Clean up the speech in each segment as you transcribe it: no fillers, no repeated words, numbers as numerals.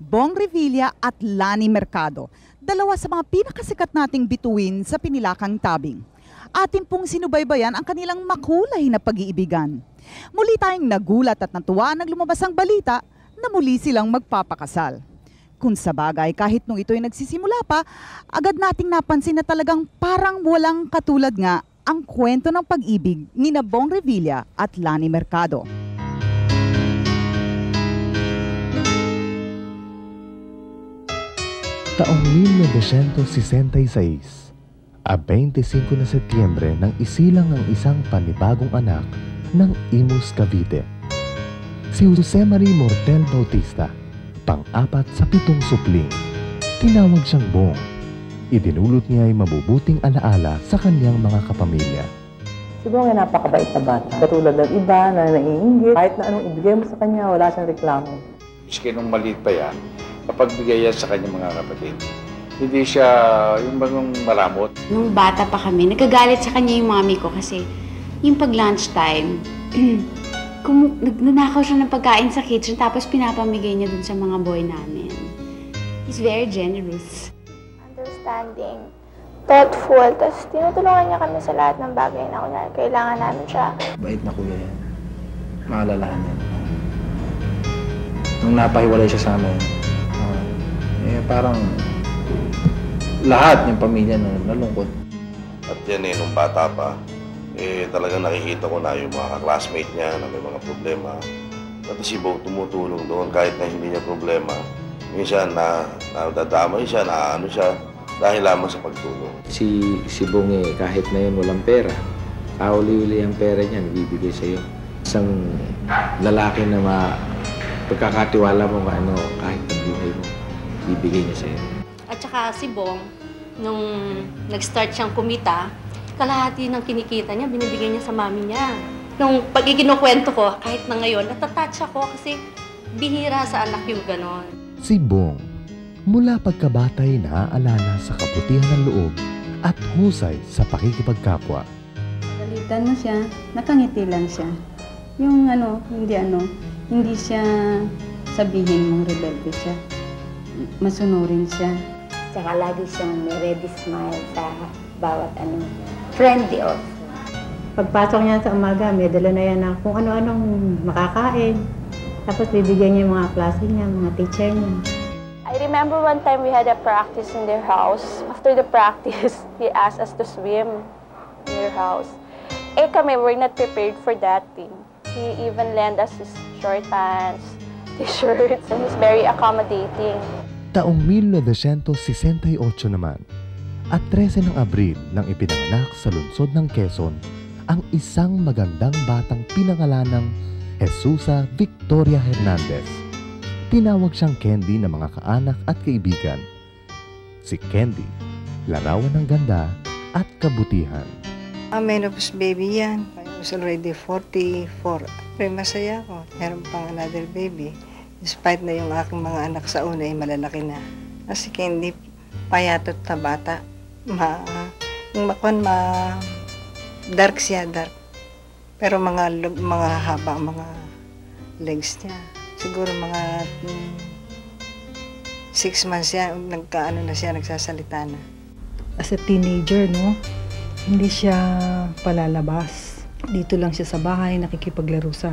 Bong Revilla at Lani Mercado, dalawa sa mga pinakasikat nating bituin sa pinilakang tabing. Atin pong sinubaybayan ang kanilang makulay na pag-iibigan. Muli tayong nagulat at natuwa nang lumabas ang balita na muli silang magpapakasal. Kung sa bagay, kahit nung ito'y nagsisimula pa, agad nating napansin na talagang parang walang katulad nga ang kwento ng pag-ibig ni Bong Revilla at Lani Mercado. Taong 1966, a 25 na Setyembre nang isilang ang isang panibagong anak ng Imus, Cavite. Si Jose Marie Mortel Bautista, pang-apat sa 7 supling. Tinawag siyang Bong. Idinulot niya ay mabubuting alaala sa kanyang mga kapamilya. Si Bong ay napakabait na bata. Katulad ng iba na naiinggit, kahit na anong ibigay mo sa kanya, wala siyang reklamo. Miski nung maliit pa yan, kapag bigay yan sa kanyang mga kapatid, hindi siya yung bagong maramot. Nung bata pa kami, nagagalit sa kanya yung mami ko kasi yung pag lunchtime, nagnanakaw siya ng pagkain sa kitchen tapos pinapamigay niya dun sa mga boy namin. He's very generous. Understanding, thoughtful, tapos tinutulungan niya kami sa lahat ng bagay na kunyari kailangan namin siya. Bait na kuya yan. Maalalahan yan. Nung napahiwalay siya sa amin, parang lahat ng pamilya nalungkot. At yan nung bata pa, talagang nakikita ko na yung mga classmate niya na may mga problema. Pati si Bong tumutulong doon kahit na hindi niya problema. Minsan nadadamay siya, naano siya dahil lamang sa pagtulong. Si Bong kahit na yun walang pera, kauli-uli ang pera niya, nabibigay sa'yo. Isang lalaki na pagkakatiwala mo kahit ang buhay mo, bibigay niya sa'yo. At saka si Bong, nung nag-start siyang kumita, kalahati ng kinikita niya, binibigay niya sa mami niya. Nung pag-ikinukwento ko, kahit na ngayon, natatouch ako kasi bihira sa anak yung ganon. Si Bong, mula pagkabatay naaalala sa kabutihan ng loob at husay sa pakikipagkapwa. Galitan mo siya, nakangiti lang siya. Yung hindi siya sabihin mong rebelde siya. Masunurin siya. Tsaka lagi siyang may ready smile sa bawat friendly also. Pagpasok niya sa umaga, may dala na yan na kung ano-anong makakain. Tapos bibigyan niya yung mga klase niya, mga teacher niya. I remember one time we had a practice in their house. After the practice, he asked us to swim in their house. Kami, we're not prepared for that thing. He even lent us his short pants, t-shirts, and he's very accommodating. Taong 1968 naman, at 13 ng Abril nang ipinanganak sa lungsod ng Quezon ang isang magandang batang pinangalanang Jesusa Victoria Hernandez. Tinawag siyang Candy ng mga kaanak at kaibigan. Si Candy, larawan ng ganda at kabutihan. Menopause baby yan. I was already 44. Pero masaya ako. Meron pang another baby. Despite na yung aking mga anak sa una ay malalaki na. Kasi Candy, payatot na bata. Dark siya, dark. Pero mga haba, mga legs niya. Siguro mga 6 months siya, nagsasalita na. As a teenager, hindi siya palalabas. Dito lang siya sa bahay, nakikipaglaro sa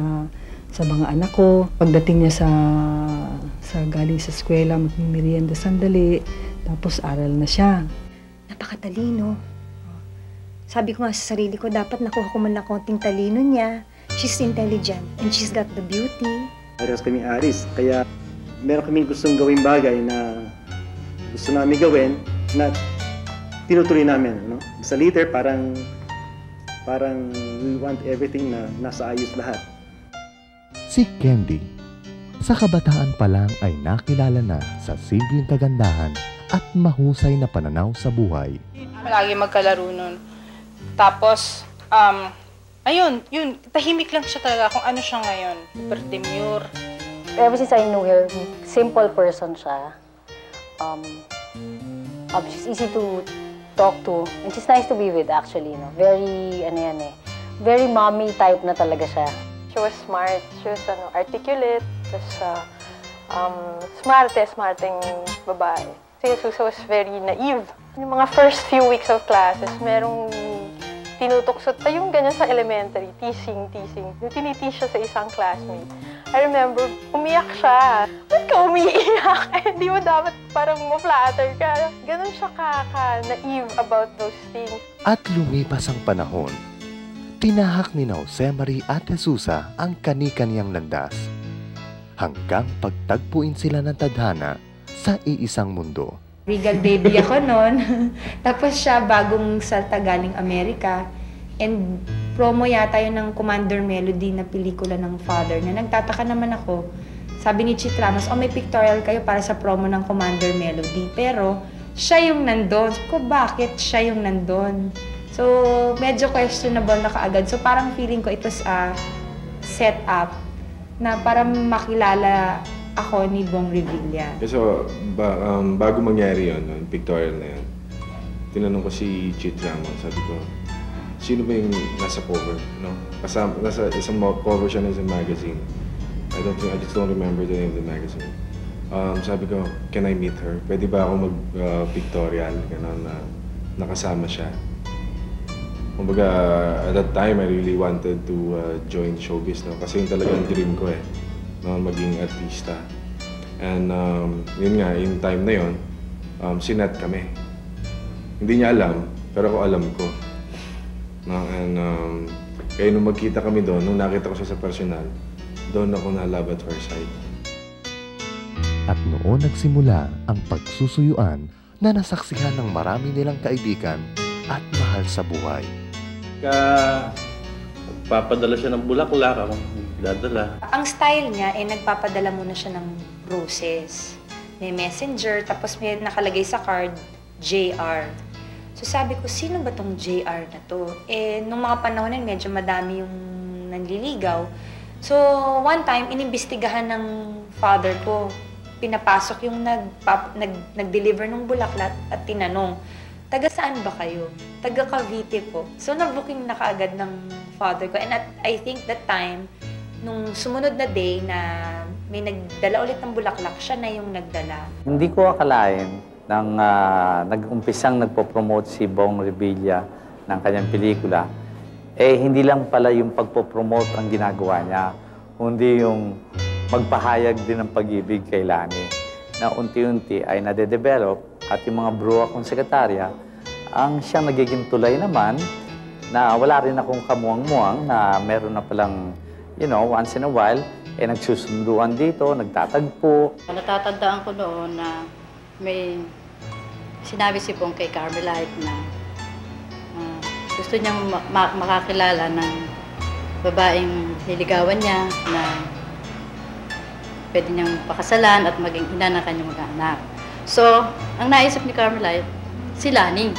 mga anak ko. Pagdating niya sa galing sa eskwela, magmimerienda sandali, tapos aral na siya. Napakatalino. Sabi ko nga sa sarili ko, dapat nakuha ko man na konting talino niya. She's intelligent and she's got the beauty. Parehas kami aris, kaya meron kaming gustong gawing bagay na gusto namin gawin na tinutuloy namin. Sa later, parang we want everything na nasa ayos lahat. Si Candy, sa kabataan pa lang ay nakilala na sa simpleng kagandahan at mahusay na pananaw sa buhay. Palagi magkalaro nun. Tapos, yun, tahimik lang siya talaga kung ano siya ngayon. Super demure. Ever since I knew her, simple person siya. She's easy to talk to. And she's nice to be with, actually. Very, very mommy type na talaga siya. She was smart. She was articulate. Tapos, smarteng babae. Si Jesusa was very naive. Yung mga first few weeks of classes, merong tinutuksot pa yung ganyan sa elementary, teasing. Yung tinitease siya sa isang classmate. I remember, umiyak siya. Ba't ka umiiyak? Hindi mo dapat parang ma-flatter ka. Ganon siya ka-naive about those things. At lumipas ang panahon, tinahak ni Jose Marie at Jesusa ang kani-kaniyang landas hanggang pagtagpuin sila ng tadhana sa iisang mundo. Regal baby ako noon. Tapos siya bagong salta galing Amerika. And promo yata yun ng Commander Melody na pelikula ng father niya. Nagtataka naman ako. Sabi ni Chit Ramos, may pictorial kayo para sa promo ng Commander Melody. Pero siya yung nandun. So, bakit siya yung nandun? So, medyo questionable na kaagad. So, parang feeling ko it was a set up na para makilala ako ni Bong Revilla. So, bago mangyari yun, yung pictorial na yun, tinanong ko si Chit Ramos, sabi ko, sino ba yung nasa cover? No? Kasama, nasa isang cover siya ng isang magazine. I just don't remember the name of the magazine. Sabi ko, can I meet her? Pwede ba ako mag-pictorial? Ganon na nakasama siya. Kumbaga, at that time, I really wanted to join showbiz, no? Kasi yung talagang dream ko no, maging artista. And yun nga, yung time na yun, sinet kami. Hindi niya alam, pero ako alam ko. No? And kaya nung magkita kami doon, nung nakita ko siya sa personal, doon ako na-love at first sight. At noon nagsimula ang pagsusuyuan na nasaksihan ng marami nilang kaibigan at mahal sa buhay. Papadala siya ng bulaklak, ako dadala. Ang style niya, nagpapadala muna siya ng roses. May messenger, tapos may nakalagay sa card, JR. So sabi ko, sino ba tong JR na to? Nung mga panahon na medyo madami yung nanliligaw. So one time, inimbestigahan ng father ko. Pinapasok yung nag-deliver ng bulaklak at tinanong, taga saan ba kayo? Taga Cavite po. So nag-booking na kaagad ng father ko. And I think that time, nung sumunod na day na may nagdala ulit ng bulaklak, siya na yung nagdala. Hindi ko akalain nang nag-umpisang nagpo-promote si Bong Revilla ng kanyang pelikula, hindi lang pala yung pagpo-promote ang ginagawa niya, kundi yung magpahayag din ng pag-ibig kay Lani na unti-unti ay nade-develop at yung mga bruwa kong sekretarya ang siyang nagiging tulay naman na wala rin akong kamuang-muang na meron na palang once in a while, nagsusunduan dito, nagtatagpo. Natatandaan ko noon na may sinabi si Bong kay Carmelite na gusto niyang makakilala ng babaeng niligawan niya na pwede niyang pakasalan at maging ina ng kanyang mag-anak. So, ang naisip ni Carmelite, si Lani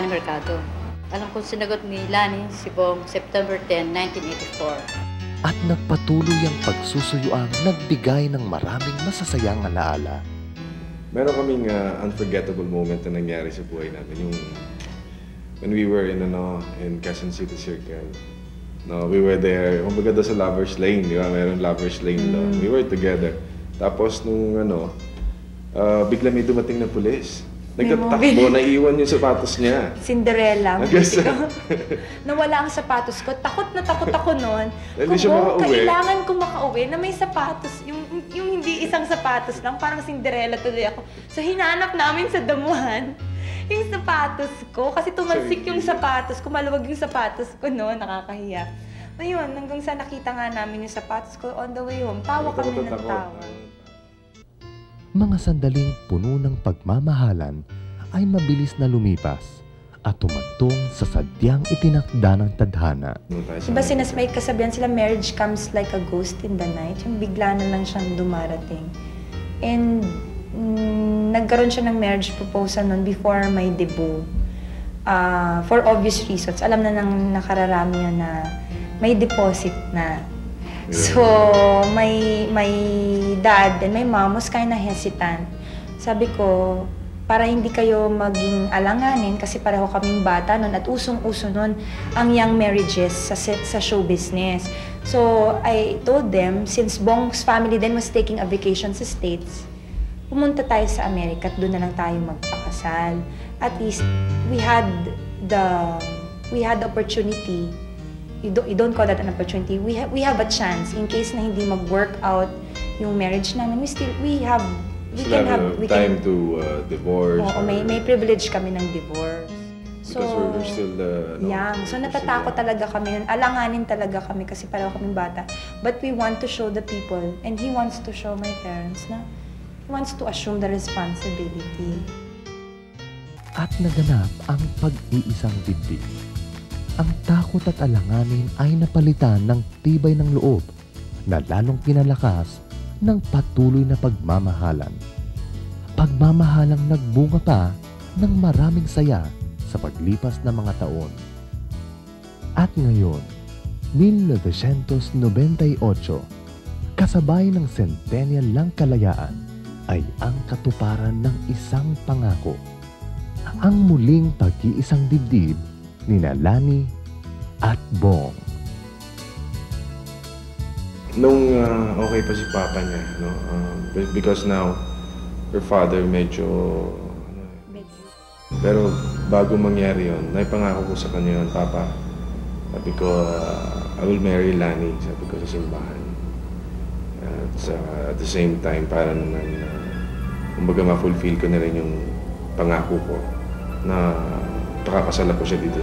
Mercado. Alam kong sinagot ni Lani si Bong September 10, 1984. At nagpatuloy ang pagsusuyuang nagbigay ng maraming masasayang alaala. Meron kaming unforgettable moment na nangyari sa buhay namin. Yung when we were in Quezon City Circle. No, we were there, kumbaga doon sa Lover's Lane, di ba? Meron Lover's Lane doon. We were together. Tapos nung bigla may dumating na pulis. Nagtatakbo, naiwan yung sapatos niya. Cinderella. Nawala ang sapatos ko. Takot na takot ako noon. Hindi siya makauwi. Kailangan ko makauwi na may sapatos. Yung hindi isang sapatos lang, parang Cinderella tuloy ako. So hinanap namin sa damuhan yung sapatos ko. Kasi tumalsik yung sapatos ko. Maluwag yung sapatos ko noon. Nakakahiya. Ayun, hanggang sa nakita nga namin yung sapatos ko on the way home. Tawa kami ng tawa. Mga sandaling puno ng pagmamahalan ay mabilis na lumipas at tumagtong sa sadyang itinakda ng tadhana. Diba may kasabihan sila, marriage comes like a ghost in the night. Yung bigla na lang siyang dumarating. And nagkaroon siya ng marriage proposal noon before my debut. For obvious reasons. Alam na ng nakararami yun na may deposit na. So, my dad and my mom was kind of hesitant. Sabi ko, para hindi kayo maging alanganin kasi pareho kaming bata nun at usong-uso nun ang young marriages sa show business. So, I told them, since Bong's family then was taking a vacation sa States, pumunta tayo sa Amerika at doon na lang tayo magpakasal. At least, we had the opportunity. You don't call that an opportunity. We have a chance in case na hindi mag-work out yung marriage namin. We can have time to divorce. Oo, may privilege kami ng divorce. So, because we're still young. So natatakot talaga kami. Alanganin talaga kami kasi pareho kaming bata. But we want to show the people, and he wants to show my parents na he wants to assume the responsibility. At naganap ang pag-iisang dibdib. Ang takot at alanganin ay napalitan ng tibay ng loob na lalong pinalakas ng patuloy na pagmamahalan. Pagmamahalang nagbunga pa ng maraming saya sa paglipas ng mga taon. At ngayon, 1998, kasabay ng centennial ng kalayaan, ay ang katuparan ng isang pangako. Ang muling pag-iisang dibdib ni Lani at Bong. Nung okay pa si Papa niya, no? Because now, her father medyo... Pero bago mangyari yun, naipangako ko sa kanya yun, Papa. Sabi ko, I will marry Lani, sabi ko sa simbahan. At the same time, para naman, kumbaga ma-fulfill ko na rin yung pangako ko na pakakasal ko siya dito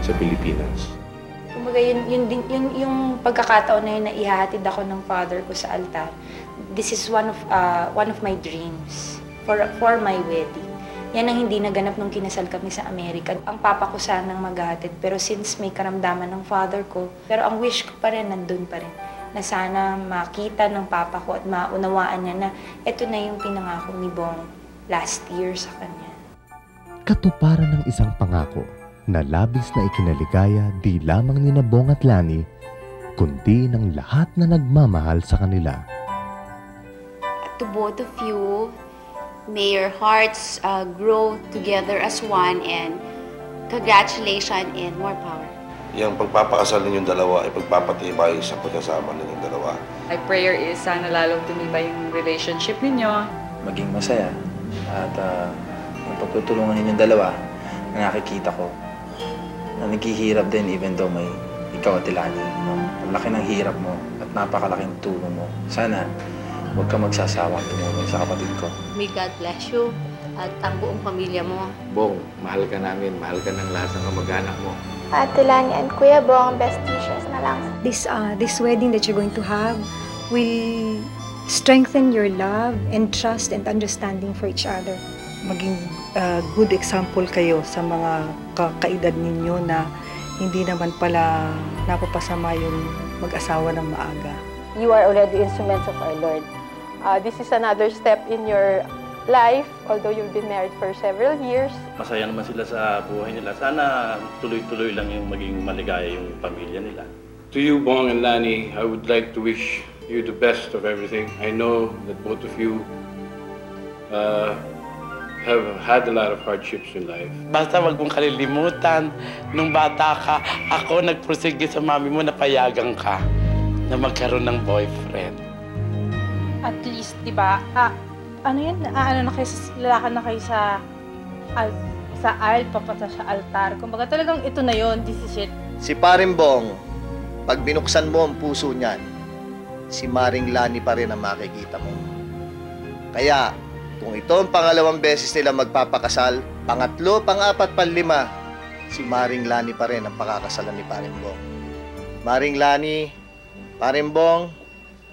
sa Pilipinas. Kumbaga, yung pagkakataon na yun na ihahatid ako ng father ko sa altar, this is one of my dreams for my wedding. Yan ang hindi naganap nung kinasal kami sa Amerika. Ang papa ko sanang maghahatid, pero since may karamdaman ng father ko, pero ang wish ko pa rin, nandun pa rin, na sana makita ng papa ko at maunawaan niya na eto na yung pinangako ni Bong last year sa kanya. Katuparan ng isang pangako na labis na ikinaligaya di lamang ni Bong at Lani, kundi ng lahat na nagmamahal sa kanila. To both of you, may your hearts grow together as one, and congratulations and more power. Yung pagpapakasal ninyong dalawa ay pagpapatibay sa pagkasama ninyong dalawa. My prayer is sana lalong tumibay yung relationship ninyo. Maging masaya at yung pagtutulungan ninyong dalawa na nakikita ko na naghihirap din even though may ikaw at Lani. No? Ang laki ng hirap mo at napakalaking tulong mo. Sana huwag ka magsasawang tumulong sa kapatid ko. May God bless you at ang buong pamilya mo. Bong, mahal ka namin. Mahal ka ng lahat ng kamag-anak mo. Ate Lani and Kuya Bong, best wishes na lang. This wedding that you're going to have will strengthen your love and trust and understanding for each other. Maging good example kayo sa mga kaedad ninyo na hindi naman pala napapasama yung mag-asawa ng maaga. You are already instruments of our Lord. This is another step in your life, although you've been married for several years. Masaya naman sila sa buhay nila. Sana tuloy-tuloy lang yung maging maligaya yung pamilya nila. To you, Bong and Lani, I would like to wish you the best of everything. I know that both of you have had a lot of hardships in life. Basta wag mong kalilimutan, nung bata ka, ako nagprosige sa mami mo na payagan ka na magkaroon ng boyfriend. At least, di ba, ano yan, lalakad na kayo sa aisle, papasa sa altar. Kumbaga talagang ito na yon, this is it. Si Paring Bong, pag binuksan mo ang puso niyan, si Maring Lani pa rin ang makikita mo. Kaya, kung ito ang pangalawang beses nila magpapakasal, pangatlo, pang-apat, pang-lima, si Maring Lani pa rin ang pakakasalan ni Paring Bong. Maring Lani, Paring Bong,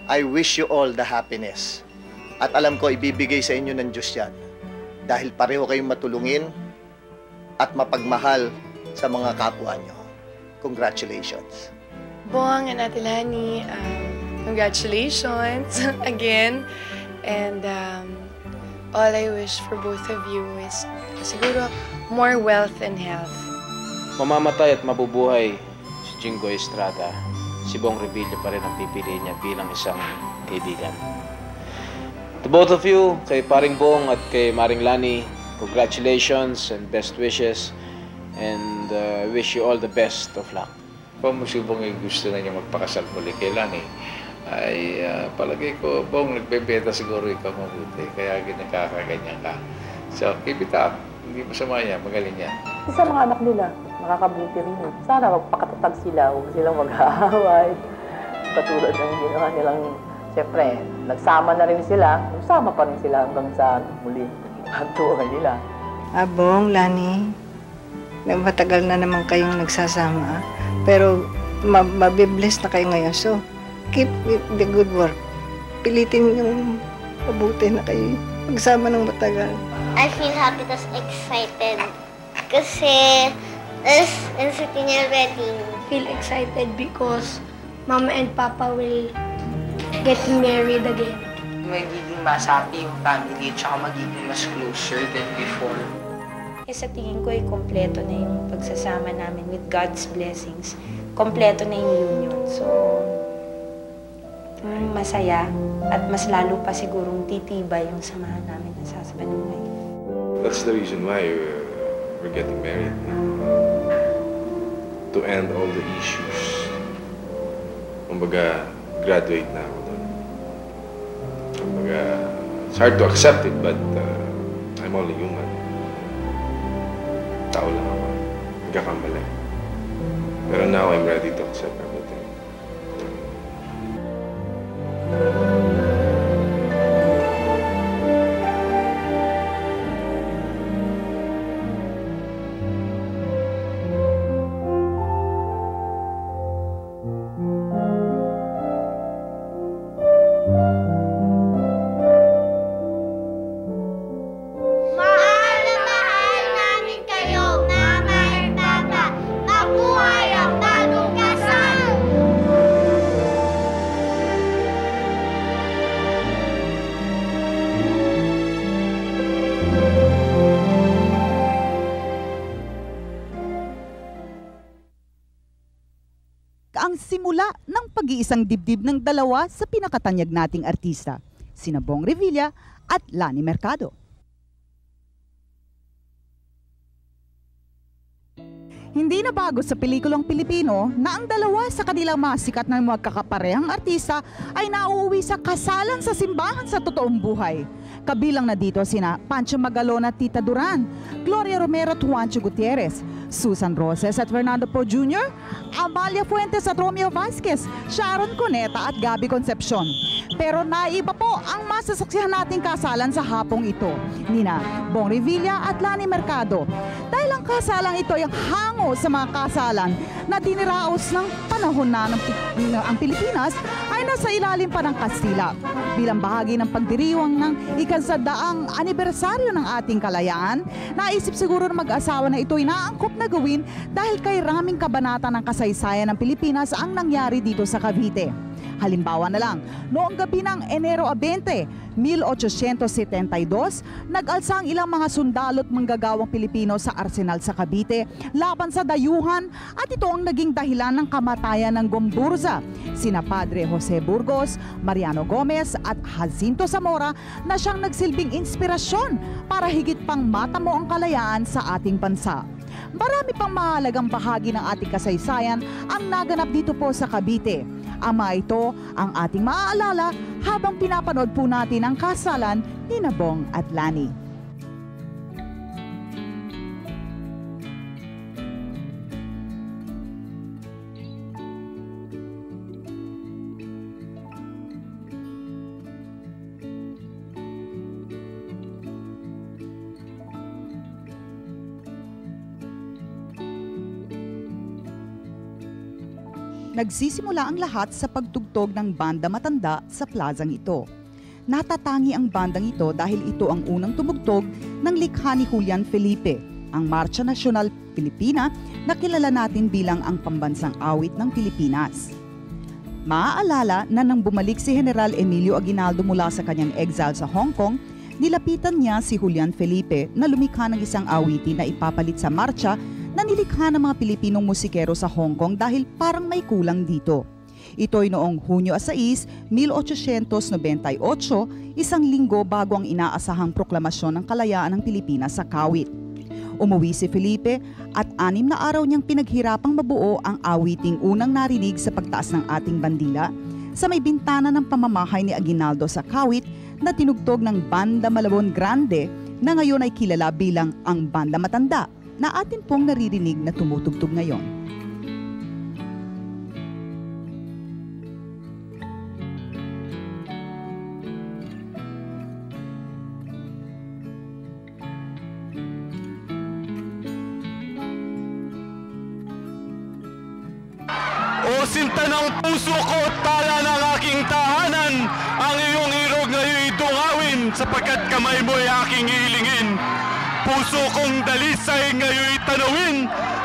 I wish you all the happiness. At alam ko, ibibigay sa inyo ng Diyos yan. Dahil pareho kayong matulungin at mapagmahal sa mga kapwa nyo. Congratulations. Bong and Ate Lani, congratulations again. And all I wish for both of you is siguro more wealth and health. Mamamatay at mabubuhay si Jingo Estrada. Si Bong Revilla pa rin ang pipiliin niya bilang isang kaibigan. To both of you, kay Paring Bong at kay Maring Lani, congratulations and best wishes. And wish you all the best of luck. Kung musibong gusto na niya magpakasal muli kay Lani, ay palagay ko, Bong, nagbebenta siguro ikaw mabuti. Kaya nakakaganyan ka. So, keep it up. Hindi masama yan. Magaling yan. Sa mga anak nila, makakabuti rin. Sana magpakatatag sila. Huwag silang mag-aaway. Katulad ng ginawa nilang, siyempre, nagsama na rin sila. Nagsama pa rin sila hanggang sa muli. Ang tuwa nila. Bong, Lani, matagal na naman kayong nagsasama. Pero mabibless na kayo ngayon. So, keep the good work. Pilitin yung mabuti na kayo magsama ng matagal. I feel happy tas excited. Kasi, is Centennial wedding. Feel excited because Mama and Papa will get married again. Magiging mas happy yung family at saka magiging mas closer than before. Sa tingin ko ay kompleto na yung pagsasama namin with God's blessings. Kompleto na yung union. So, masaya at mas lalo pa sigurong titibay yung samahan namin na sasabanungay. That's the reason why we're getting married. To end all the issues. Kumbaga, graduate na ako doon. Kumbaga, it's hard to accept it, but I'm only human. Tao lang ako. Nagkakamali. Pero now, I'm ready to accept everything. Ang simula ng pag-iisang dibdib ng dalawa sa pinakatanyag nating artista, sina Bong Revilla at Lani Mercado. Hindi na bago sa pelikulang Pilipino na ang dalawa sa kanilang mga sikat na magkakaparehang artista ay nauuwi sa kasalan sa simbahan sa totoong buhay. Kabilang na dito sina Pancho Magalona at Tita Duran, Gloria Romero at Juancho Gutierrez, Susan Roses at Fernando Poe Jr., Amalia Fuentes at Romeo Vasquez, Sharon Cuneta at Gabby Concepcion. Pero naiba po ang masasaksihan nating kasalan sa hapong ito, nina Bong Revilla at Lani Mercado. Dahil ang kasalang ito ay hango sa mga kasalan na diniraos ng panahon na ang Pilipinas ay nasa ilalim pa ng Kastila. Bilang bahagi ng pagdiriwang ng ikasadaang anibersaryo ng ating kalayaan, naisip siguro ng mag-asawa na ito'y naangkop na gawin dahil kay raming kabanata ng kasaysayan ng Pilipinas ang nangyari dito sa Cavite. Halimbawa na lang, noong gabi ng Enero 20, 1872, nag-alsa ang ilang mga sundalo at manggagawang Pilipino sa arsenal sa Cavite laban sa dayuhan at ito ang naging dahilan ng kamatayan ng Gomburza, sina Padre Jose Burgos, Mariano Gomez at Jacinto Zamora na siyang nagsilbing inspirasyon para higit pang matamo ang kalayaan sa ating bansa. Marami pang mahalagang bahagi ng ating kasaysayan ang naganap dito po sa Cavite. Ang mga ito ang ating maaalala habang pinapanood po natin ang kasalan ni Bong at Lani. Nagsisimula ang lahat sa pagtugtog ng banda matanda sa plazang ito. Natatangi ang bandang ito dahil ito ang unang tumugtog ng likha ni Julian Felipe, ang Marcha Nasyonal Pilipina na kilala natin bilang ang pambansang awit ng Pilipinas. Maaalala na nang bumalik si General Emilio Aguinaldo mula sa kanyang exile sa Hong Kong, nilapitan niya si Julian Felipe na lumikha ng isang awitin na ipapalit sa marcha na nilikha ng mga Pilipinong musikero sa Hong Kong dahil parang may kulang dito. Ito'y noong Hunyo 6, 1898, isang linggo bago ang inaasahang proklamasyon ng kalayaan ng Pilipinas sa Kawit. Umuwi si Felipe at 6 na araw niyang pinaghirapang mabuo ang awiting unang narinig sa pagtaas ng ating bandila sa may bintana ng pamamahay ni Aguinaldo sa Kawit na tinugtog ng Banda Malabon Grande na ngayon ay kilala bilang ang Banda Matanda na atin pong naririnig na tumutugtog ngayon. O sinta ng puso ko, tala ng aking tahanan, ang iyong irog ngayon'y dungawin, sapagkat kamay mo'y aking hilingin. Puso kong dalisay ngayon'y tanawin,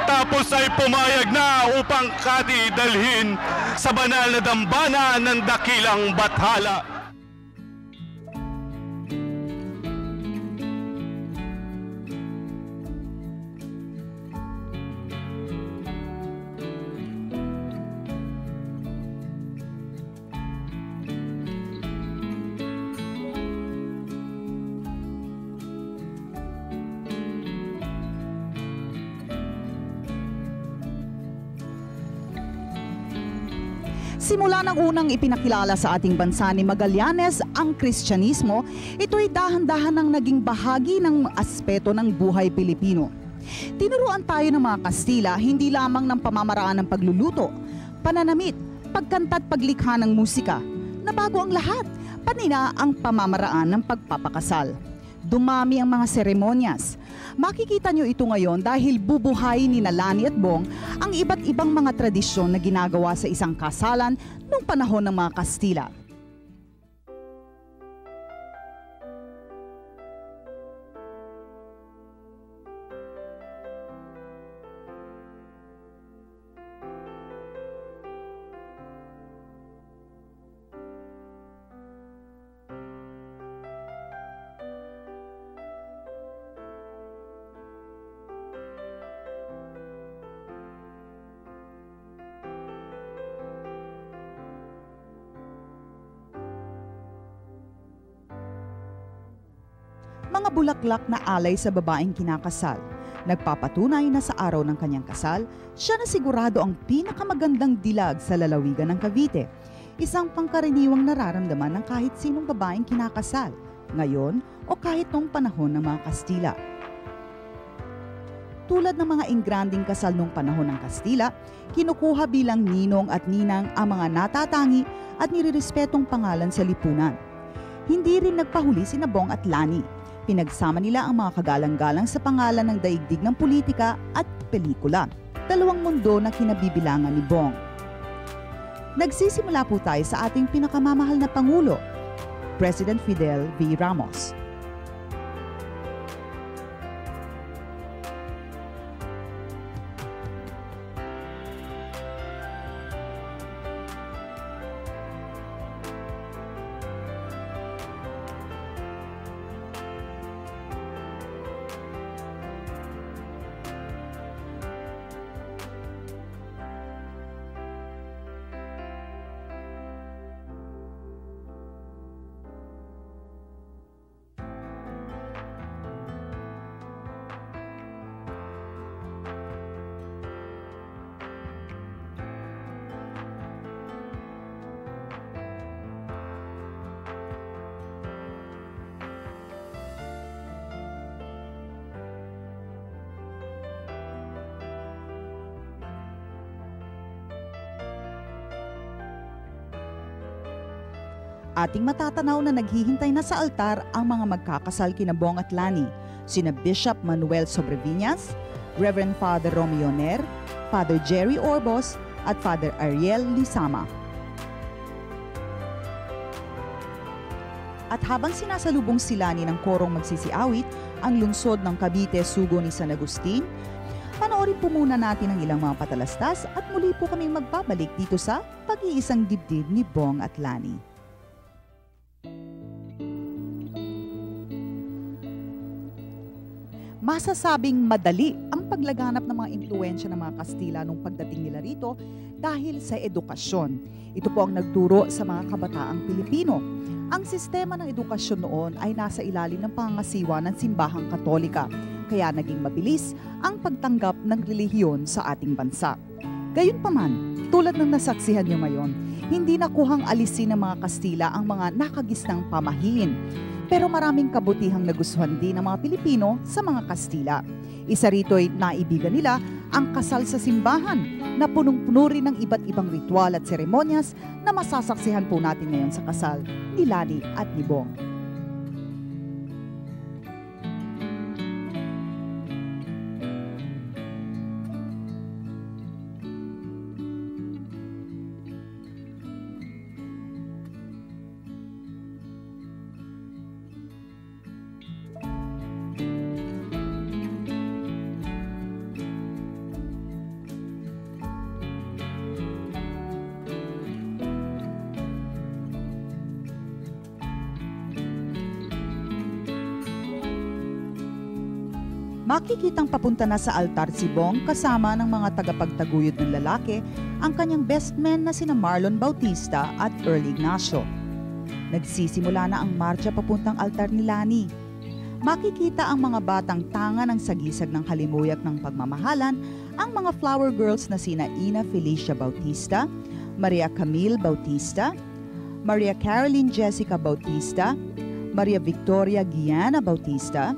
tapos ay pumayag na upang kati dalhin sa banal na dambana ng dakilang bathala. Simula ng unang ipinakilala sa ating bansa ni Magallanes ang Kristyanismo, ito'y dahan-dahan nang naging bahagi ng aspeto ng buhay Pilipino. Tinuruan tayo ng mga Kastila hindi lamang ng pamamaraan ng pagluluto, pananamit, pagkanta at paglikha ng musika, na bago ang lahat, panina ang pamamaraan ng pagpapakasal. Dumami ang mga seremonyas. Makikita nyo ito ngayon dahil bubuhayin ni Lani at Bong ang iba't ibang mga tradisyon na ginagawa sa isang kasalan noong panahon ng mga Kastila. Mga bulaklak na alay sa babaeng kinakasal. Nagpapatunay na sa araw ng kanyang kasal, siya na sigurado ang pinakamagandang dilag sa lalawigan ng Cavite. Isang pangkaraniwang nararamdaman ng kahit sinong babaeng kinakasal, ngayon o kahit noong panahon ng mga Kastila. Tulad ng mga ingranding kasal noong panahon ng Kastila, kinukuha bilang ninong at ninang ang mga natatangi at nirerespetong pangalan sa lipunan. Hindi rin nagpahuli si Bong at Lani. Pinagsama nila ang mga kagalang-galang sa pangalan ng daigdig ng politika at pelikula. Dalawang mundo na kinabibilangan ni Bong. Nagsisimula po tayo sa ating pinakamamahal na Pangulo, President Fidel V. Ramos. Ating matatanaw na naghihintay na sa altar ang mga magkakasal kina Bong at Lani, sina Bishop Manuel Sobreviñas, Reverend Father Romeo Ner, Father Jerry Orbos, at Father Ariel Lisama. At habang sinasalubong si Lani ng korong magsisiawit ang lungsod ng Cavite, Sugo ni San Agustin, panoorin po muna natin ang ilang mga patalastas at muli po kaming magbabalik dito sa Pag-iisang Dibdib ni Bong at Lani. Masasabing madali ang paglaganap ng mga impluwensya ng mga Kastila nung pagdating nila rito dahil sa edukasyon. Ito po ang nagturo sa mga kabataang Pilipino. Ang sistema ng edukasyon noon ay nasa ilalim ng pangangasiwa ng Simbahang Katolika, kaya naging mabilis ang pagtanggap ng relihiyon sa ating bansa. Gayunpaman, tulad ng nasaksihan niyo ngayon, hindi nakuhang alisin ng mga Kastila ang mga nakagisnang pamahiin. Pero maraming kabutihang nagustuhan din ng mga Pilipino sa mga Kastila. Isa rito'y naibigan nila ang kasal sa simbahan na punong-puno rin ng iba't ibang ritual at seremonyas na masasaksihan po natin ngayon sa kasal ni Lani at ni Bong. Makikitang papunta na sa altar si Bong kasama ng mga tagapagtaguyod ng lalaki, ang kanyang best men na sina Marlon Bautista at Earl Ignacio. Nagsisimula na ang marcha papuntang altar ni Lani. Makikita ang mga batang tanga ng sagisag ng halimuyak ng pagmamahalan, ang mga flower girls na sina Ina Felicia Bautista, Maria Camille Bautista, Maria Caroline Jessica Bautista, Maria Victoria Guiana Bautista,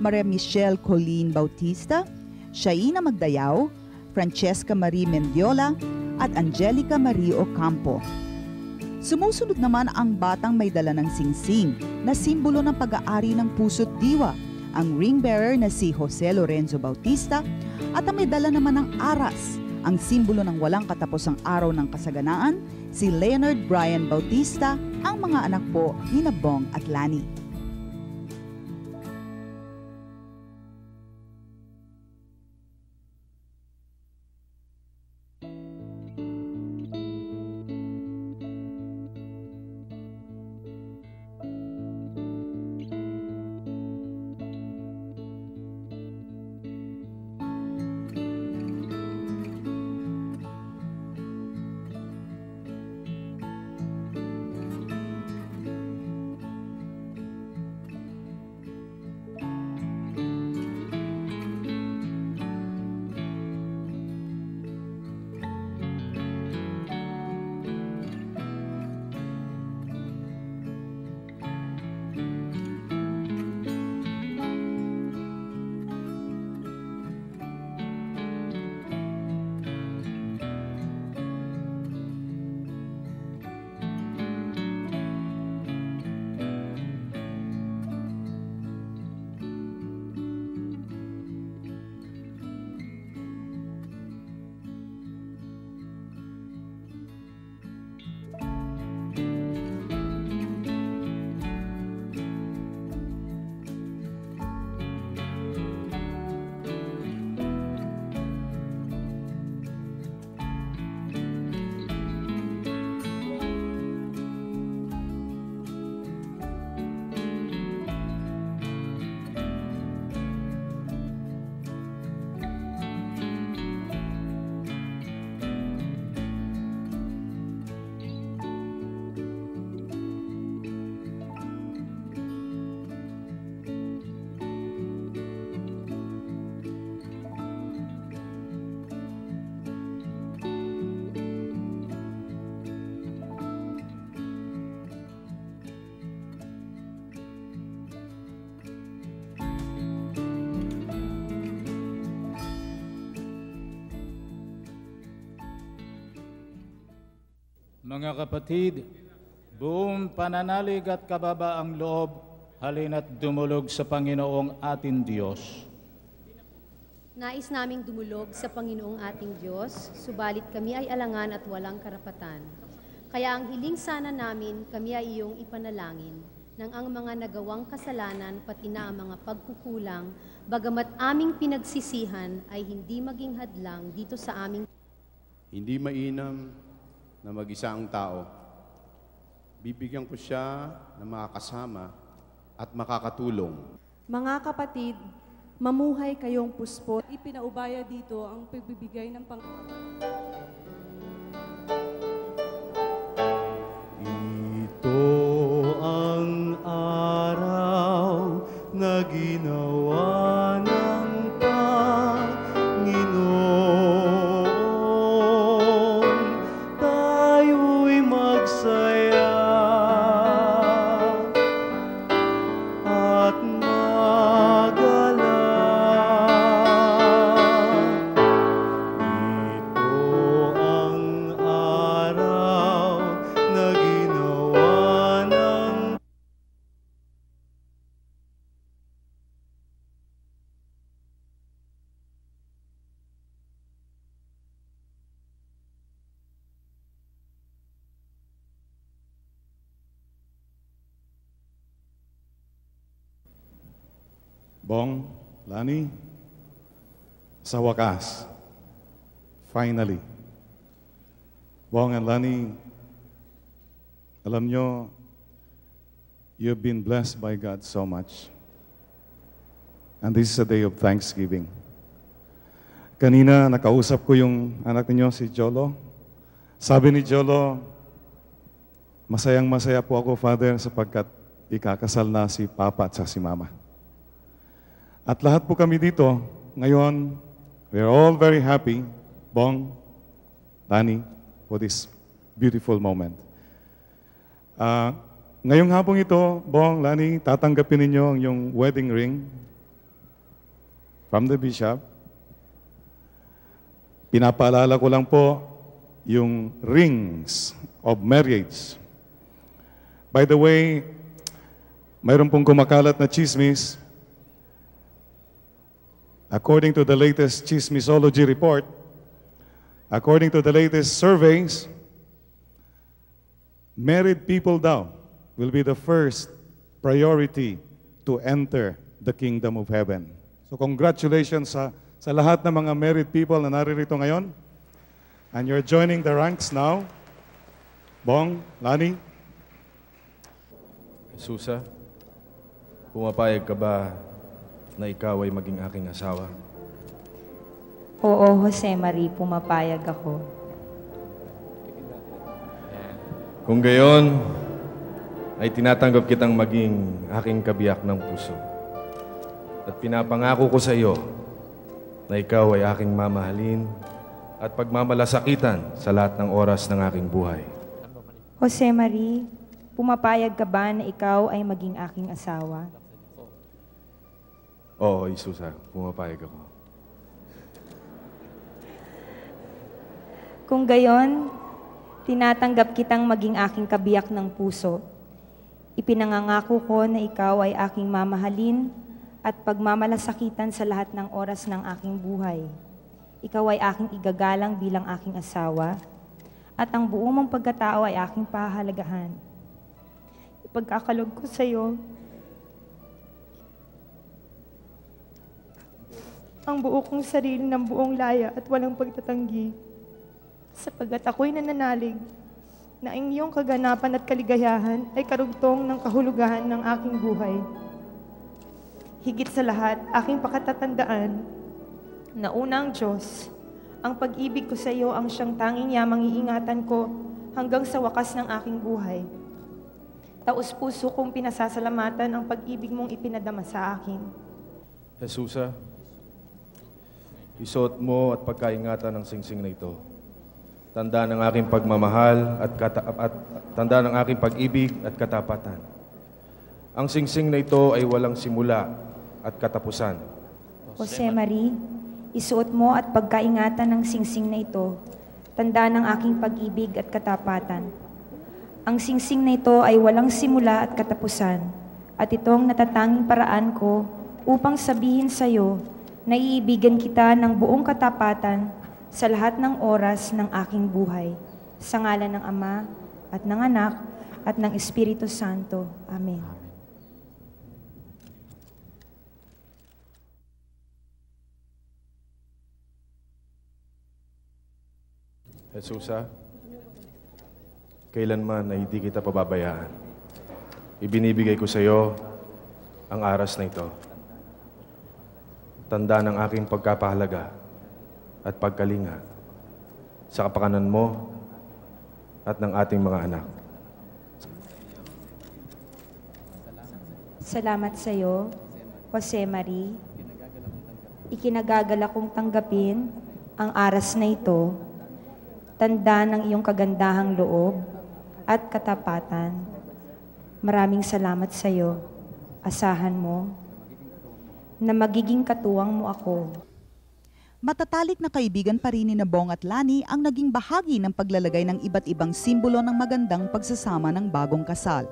Maria Michelle Colleen Bautista, Shaina Magdayaw, Francesca Marie Mendiola, at Angelica Marie Ocampo. Sumusunod naman ang batang may dala ng singsing na simbolo ng pag-aari ng puso't diwa, ang ring bearer na si Jose Lorenzo Bautista, at ang may dala naman ng aras, ang simbolo ng walang katapusang araw ng kasaganaan, si Leonard Brian Bautista, ang mga anak po ni Bong at Lani. Mga kapatid, buong pananalig at kababaang loob, halina't dumulog sa Panginoong ating Diyos. Nais naming dumulog sa Panginoong ating Diyos, subalit kami ay alangan at walang karapatan. Kaya ang hiling sana namin, kami ay iyong ipanalangin, nang ang mga nagawang kasalanan, pati na ang mga pagkukulang, bagamat aming pinagsisihan, ay hindi maging hadlang dito sa aming... Hindi mainam na mag-isa ang tao. Bibigyan ko siya ng makakasama at makakatulong. Mga kapatid, mamuhay kayong puspot. Ipinaubaya dito ang pagbibigay ng Bong, Lani, sa wakas, finally, Bong and Lani, alam nyo, you've been blessed by God so much. And this is a day of thanksgiving. Kanina, nakausap ko yung anak niyo, si Jolo. Sabi ni Jolo, masayang-masaya po ako, Father, sapagkat ikakasal na si Papa at si Mama. At lahat po kami dito, ngayon, we're all very happy, Bong, Lani, for this beautiful moment. Ngayong hapong ito, Bong, Lani, tatanggapin ninyo ang yung wedding ring from the Bishop. Pinapaalala ko lang po yung rings of marriage. By the way, mayroon pong kumakalat na chismis. According to the latest Chismisology report, according to the latest surveys, married people daw will be the first priority to enter the kingdom of heaven. So congratulations sa lahat ng mga married people na naririto ngayon. And you're joining the ranks now. Bong, Lani. Susa, pumapayag ka ba na ikaw ay maging aking asawa? Oo, Jose Marie, pumapayag ako. Kung gayon, ay tinatanggap kitang maging aking kabiyak ng puso. At pinapangako ko sa iyo na ikaw ay aking mamahalin at pagmamalasakitan sa lahat ng oras ng aking buhay. Jose Marie, pumapayag ka ba na ikaw ay maging aking asawa? Oo, Isusa, pumapayag ako. Kung gayon, tinatanggap kitang maging aking kabiyak ng puso. Ipinangangako ko na ikaw ay aking mamahalin at pagmamalasakitan sa lahat ng oras ng aking buhay. Ikaw ay aking igagalang bilang aking asawa at ang buo mong pagkatao ay aking pahahalagahan. Ipagkakalog ko sa iyo ang buo kong sarili ng buong laya at walang pagtatanggi, sapagkat ako'y nananalig na ang iyong kaganapan at kaligayahan ay karugtong ng kahulugan ng aking buhay. Higit sa lahat, aking pakatatandaan na unang Diyos, ang pag-ibig ko sa iyo ang siyang tanging yamang iingatan ko hanggang sa wakas ng aking buhay. Taos-puso kong pinasasalamatan ang pag-ibig mong ipinadama sa akin. Jesusa, isuot mo at pagkaingatan ng singsing na ito. Tanda ng aking pagmamahal at tanda ng aking pag-ibig at katapatan. Ang singsing na ito ay walang simula at katapusan. Jose Marie, isuot mo at pagkaingatan ng singsing na ito. Tanda ng aking pag-ibig at katapatan. Ang singsing na ito ay walang simula at katapusan. At itong natatanging paraan ko upang sabihin sa iyo na iibigan kita ng buong katapatan sa lahat ng oras ng aking buhay. Sa ngalan ng Ama at ng Anak at ng Espiritu Santo. Amen. Jesusa, kailanman ay hindi kita pababayaan. Ibinibigay ko sa iyo ang aras na ito. Tanda ng aking pagkapahalaga at pagkalinga sa kapakanan mo at ng ating mga anak. Salamat sa iyo, Jose Marie. Ikinagagala kong tanggapin ang aras na ito, tanda ng iyong kagandahang loob at katapatan. Maraming salamat sa iyo. Asahan mo na magiging katuwang mo ako. Matatalik na kaibigan pa rin ni Bong at Lani ang naging bahagi ng paglalagay ng iba't ibang simbolo ng magandang pagsasama ng bagong kasal.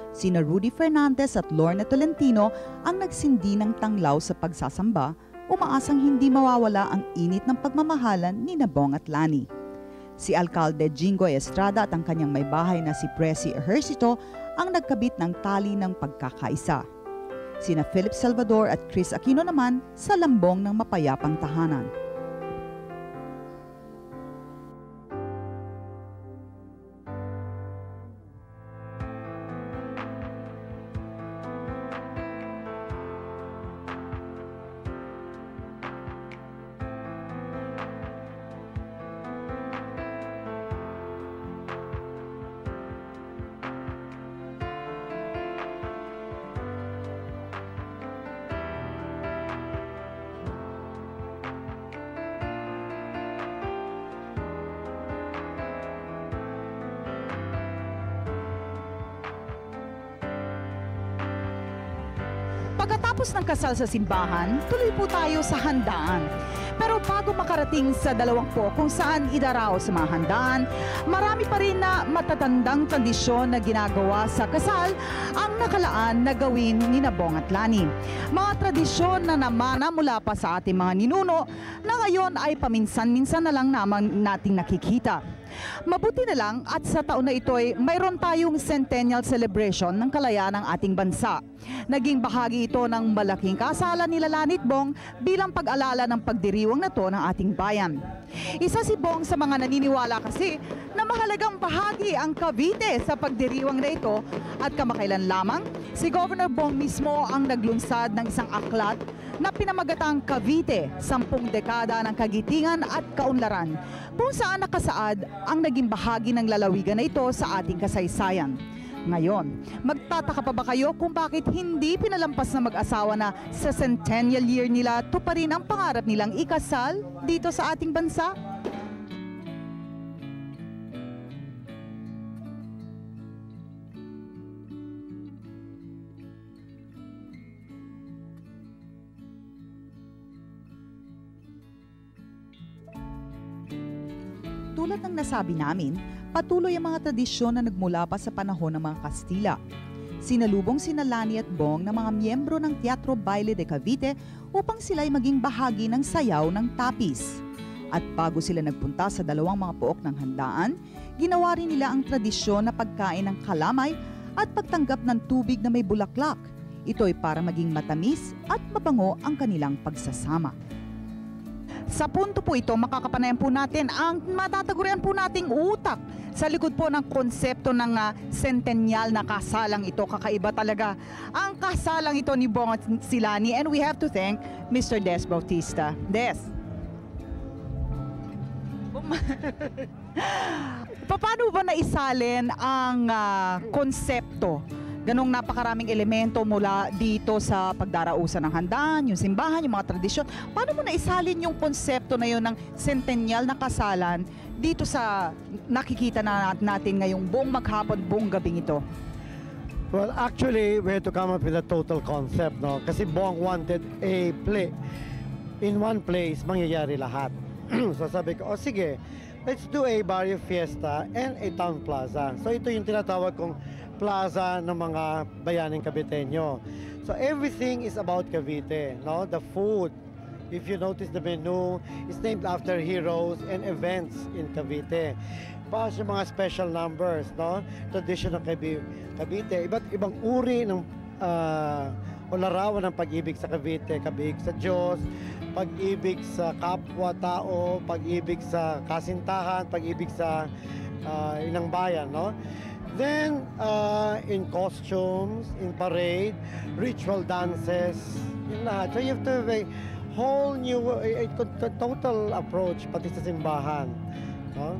Sina Rudy Fernandez at Lorna Tolentino ang nagsindi ng tanglaw sa pagsasamba, umaasang hindi mawawala ang init ng pagmamahalan ni Bong at Lani. Si Alcalde Jingo Estrada at ang kanyang may bahay na si Presi Ejercito ang nagkabit ng tali ng pagkakaisa. Sina Philip Salvador at Chris Aquino naman sa lambong ng mapayapang tahanan. Pagkatapos ng kasal sa simbahan, tuloy po tayo sa handaan. Pero bago makarating sa dalawang po kung saan idaraw sa mga handaan, marami pa rin na matatandang tradisyon na ginagawa sa kasal ang nakalaan na gawin ni Bong at Lani. Mga tradisyon na namana mula pa sa ating mga ninuno na ngayon ay paminsan-minsan na lang naman nating nakikita. Mabuti na lang at sa taon na ito ay mayroon tayong centennial celebration ng kalayaan ng ating bansa. Naging bahagi ito ng malaking kasalan ni Lani at Bong bilang pag-alala ng pagdiriwang na to ng ating bayan. Isa si Bong sa mga naniniwala kasi na mahalagang bahagi ang Cavite sa pagdiriwang na ito at kamakailan lamang si Governor Bong mismo ang naglunsad ng isang aklat na pinamagatang Cavite, 10 dekada ng kagitingan at kaunlaran, kung saan nakasaad ang naging bahagi ng lalawigan na ito sa ating kasaysayan. Ngayon, magtataka pa ba kayo kung bakit hindi pinalampas na mag-asawa na sa centennial year nila tuparin ang pangarap nilang ikasal dito sa ating bansa? Tulad ng nasabi namin, patuloy ang mga tradisyon na nagmula pa sa panahon ng mga Kastila. Sinalubong sina Lani at Bong ng mga miyembro ng Teatro Baile de Cavite upang sila'y maging bahagi ng sayaw ng tapis. At bago sila nagpunta sa dalawang mga pook ng handaan, ginawa rin nila ang tradisyon na pagkain ng kalamay at pagtanggap ng tubig na may bulaklak. Ito ay para maging matamis at mabango ang kanilang pagsasama. Sa punto po ito, makakapanayan po natin ang matatagurian po nating utak sa likod po ng konsepto ng centennial na kasalang ito. Kakaiba talaga ang kasalang ito ni Bong at si Lani, and we have to thank Mr. Des Bautista. Des. Paano ba naisalin ang konsepto? Ganong napakaraming elemento mula dito sa pagdarausan ng handaan, yung simbahan, yung mga tradisyon. Paano mo naisalin yung konsepto na yun ng centennial na kasalan dito sa nakikita na natin ngayong buong maghapon, buong gabing ito? Well, actually, we had to come up with a total concept, no? Kasi Bong wanted a play. In one place, mangyayari lahat. So sabi ko, sige, let's do a barrio fiesta and a town plaza. So ito yung tinatawag kong plaza ng mga bayaning Caviteño. So everything is about Cavite, no? The food, if you notice the menu, is named after heroes and events in Cavite. Plus yung mga special numbers, no? Tradition ng Cavite, iba't ibang uri ng o larawan ng pag-ibig sa Cavite, pag-ibig sa Diyos, pag-ibig sa kapwa-tao, pag-ibig sa kasintahan, pag-ibig sa inang bayan, no? Then, in costumes, in parade, ritual dances, yun lahat. So you have to have a whole new, a total approach, pati sa simbahan. No?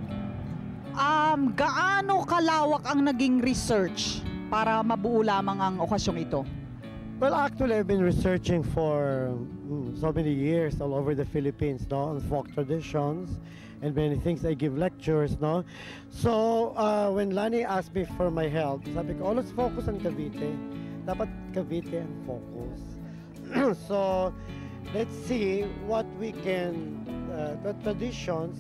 Gaano kalawak ang naging research para mabuo lamang ang okasyong ito? Well, actually, I've been researching for so many years all over the Philippines, no, on folk traditions and many things. I give lectures, no. So, when Lani asked me for my help, sabi ko, let's focus on Cavite. Dapat Cavite and focus. So, let's see what we can, what traditions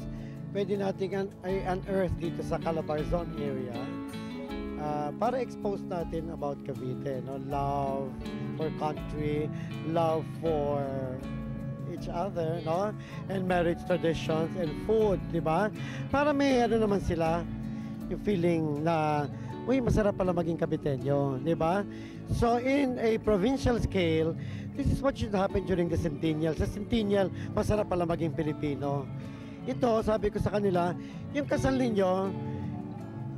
pwede natin unearth dito sa Calabarzon area. Para expose natin about Cavite, no? Love for country, love for each other, no? And marriage traditions and food, di ba? Para may ano naman sila, yung feeling na uy, masarap pala maging Caviteño, di ba? So in a provincial scale, this is what should happen during the Centennial. Sa Centennial, masarap pala maging Pilipino. Ito, sabi ko sa kanila, yung kasal ninyo,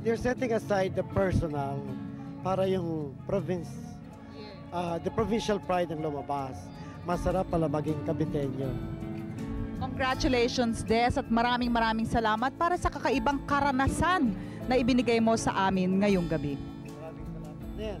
you're setting aside the personal para yung the provincial pride ang lumabas. Masarap pala maging Caviteño. Congratulations, Des, at maraming salamat para sa kakaibang karanasan na ibinigay mo sa amin ngayong gabi. Maraming salamat din.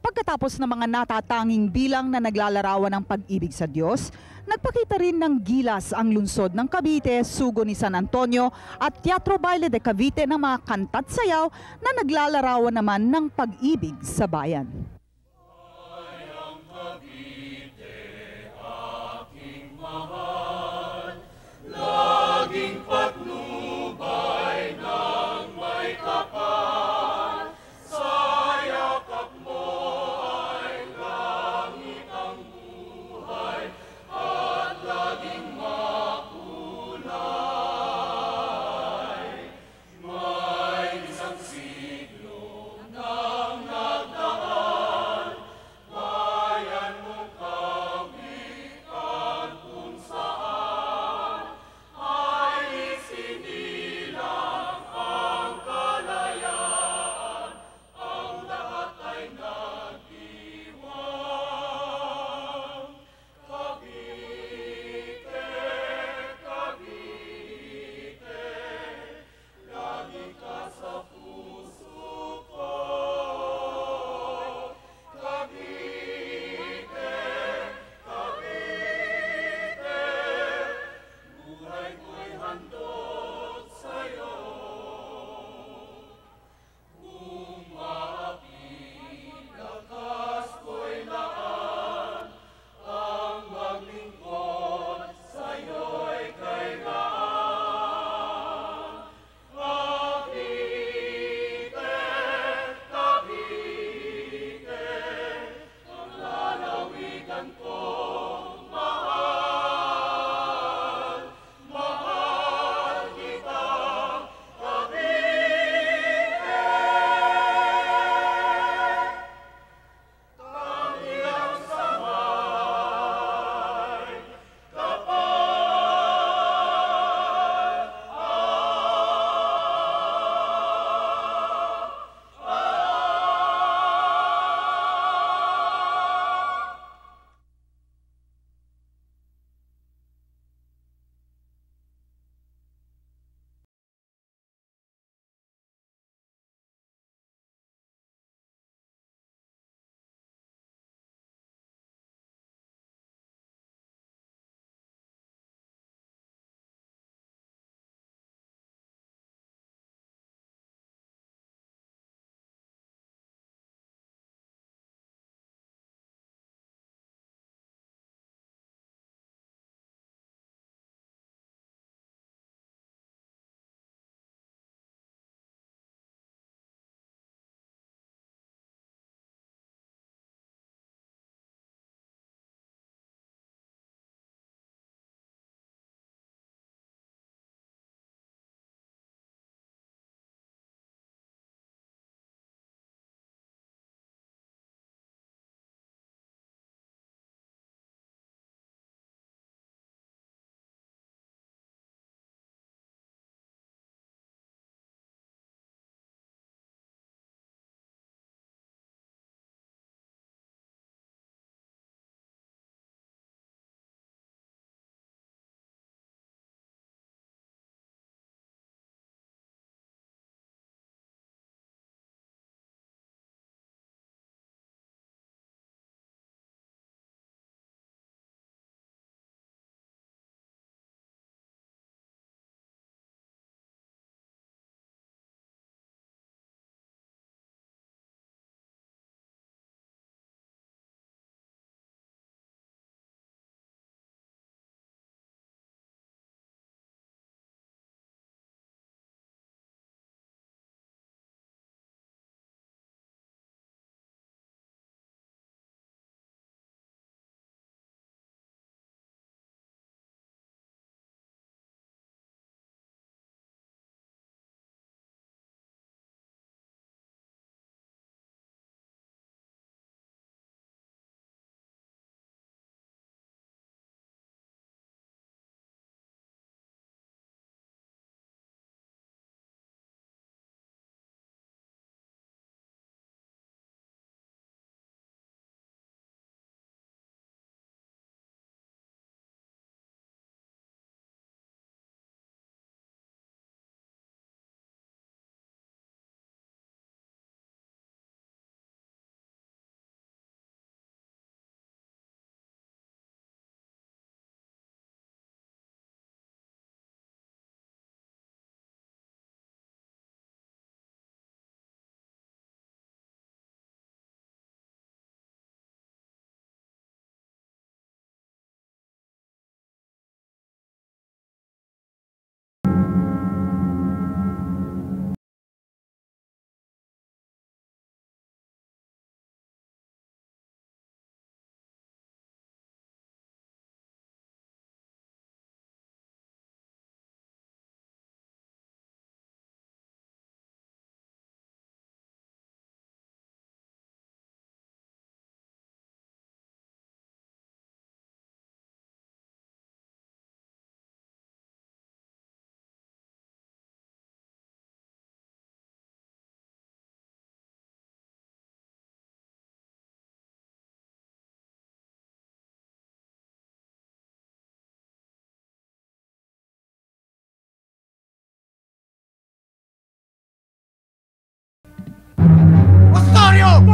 Pagkatapos ng mga natatanging bilang na naglalarawan ng pag-ibig sa Diyos, nagpakita rin ng gilas ang lungsod ng Cavite, Sugo ni San Antonio at Teatro Baile de Cavite ng mga kanta't sayaw na naglalarawan naman ng pag-ibig sa bayan. Laging patnubay ng may kapal, sa yakap mo ay langit ang buhay, at laging makulay. May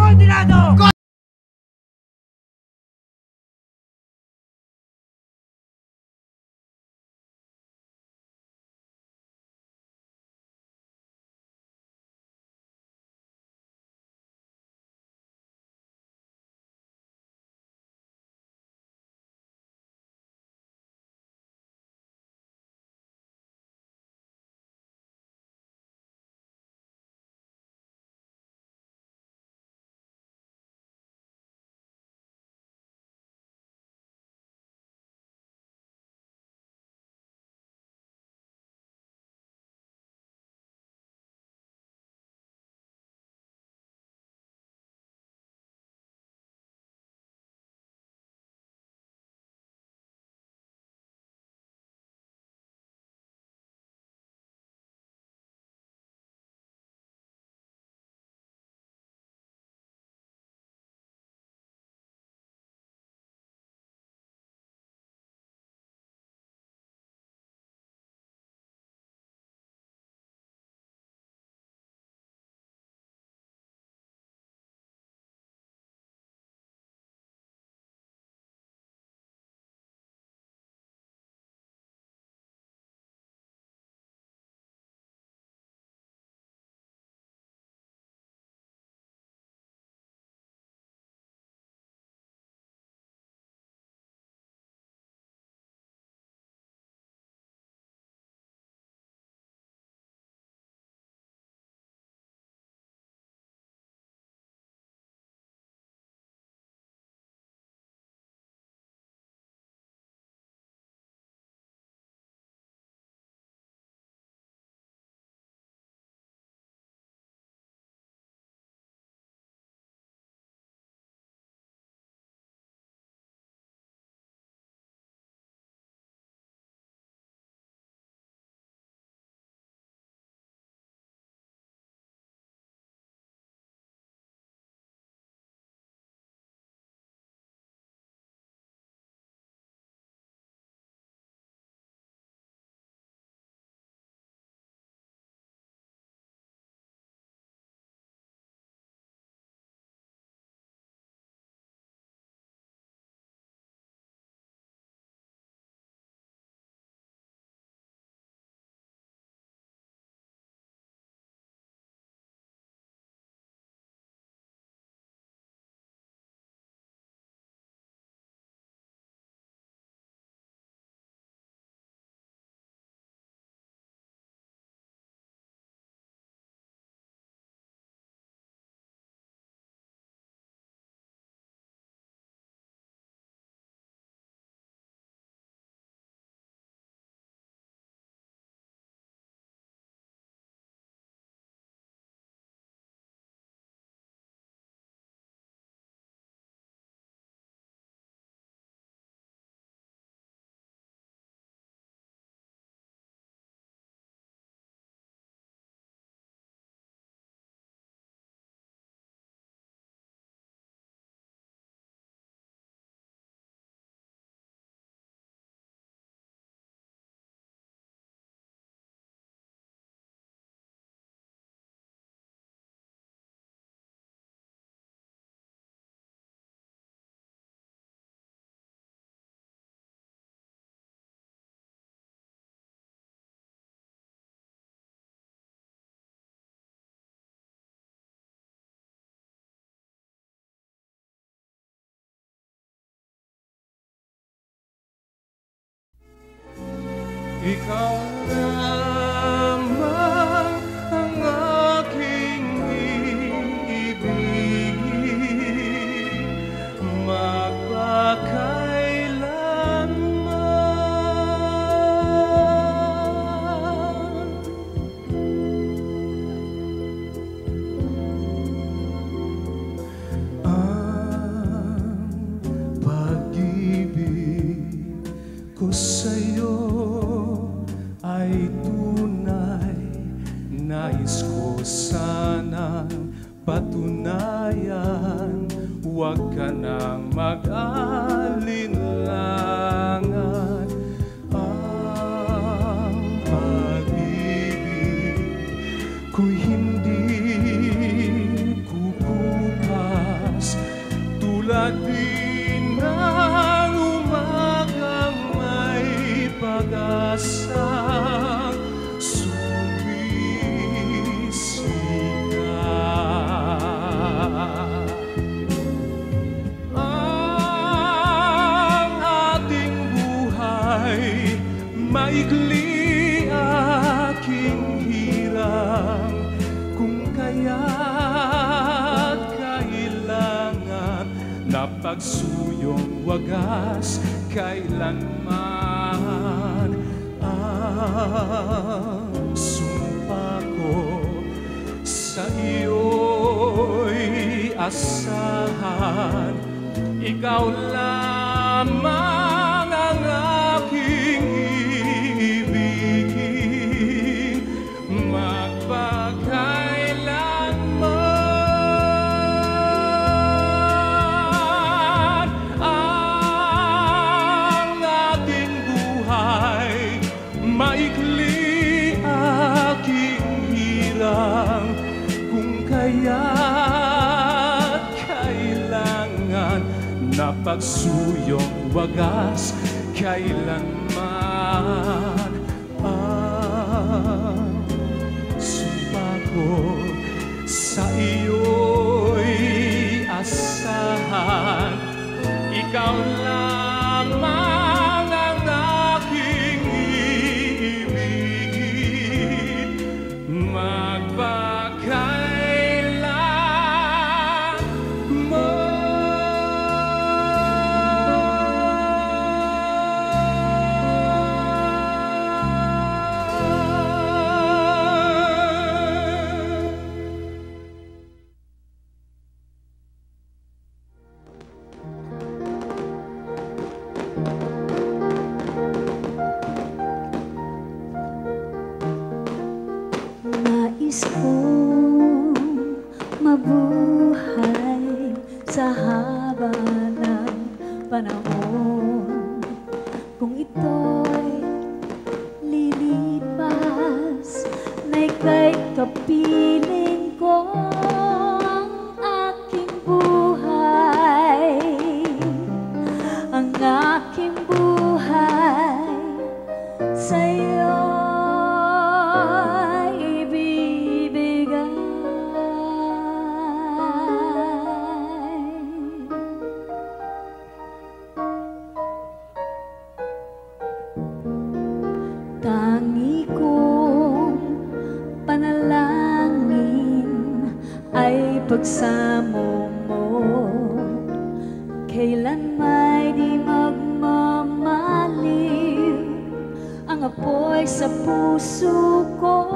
Kondenado! Ikaw lamang ang aking ibigin magpakailanman. Ang pag-ibig ko sa'yo ay tunay, nais ko sanang patunayan, huwag ka nang mag-alinlangan. Ang pag-ibig ko'y hindi kukuha Madinang umagang may pag-asang sumisikat. Ang ating buhay maigli aking hirang, kung kaya't kailangan na pagsuyong wagas kailanman. Ang sumpa ko sa iyo'y asahan, ikaw lamang ang aking ibigin magpakailanman. Ang ating buhay maikli aking hirang, kung kaya't kailangan na pagsuyong wagas kailanman. Ang sumpa ko sa iyo'y asahan, ikaw lamang ang aking ibigin Nais kong mabuhay sa haba ng panahon. Kung ito'y lilipas, na ika'y kapiling ko ang aking buhay. Ang aking buhay sa'yo tangi kong panalangin ay pagsamo mo, kailan may di magmamaliw ang apoy sa puso ko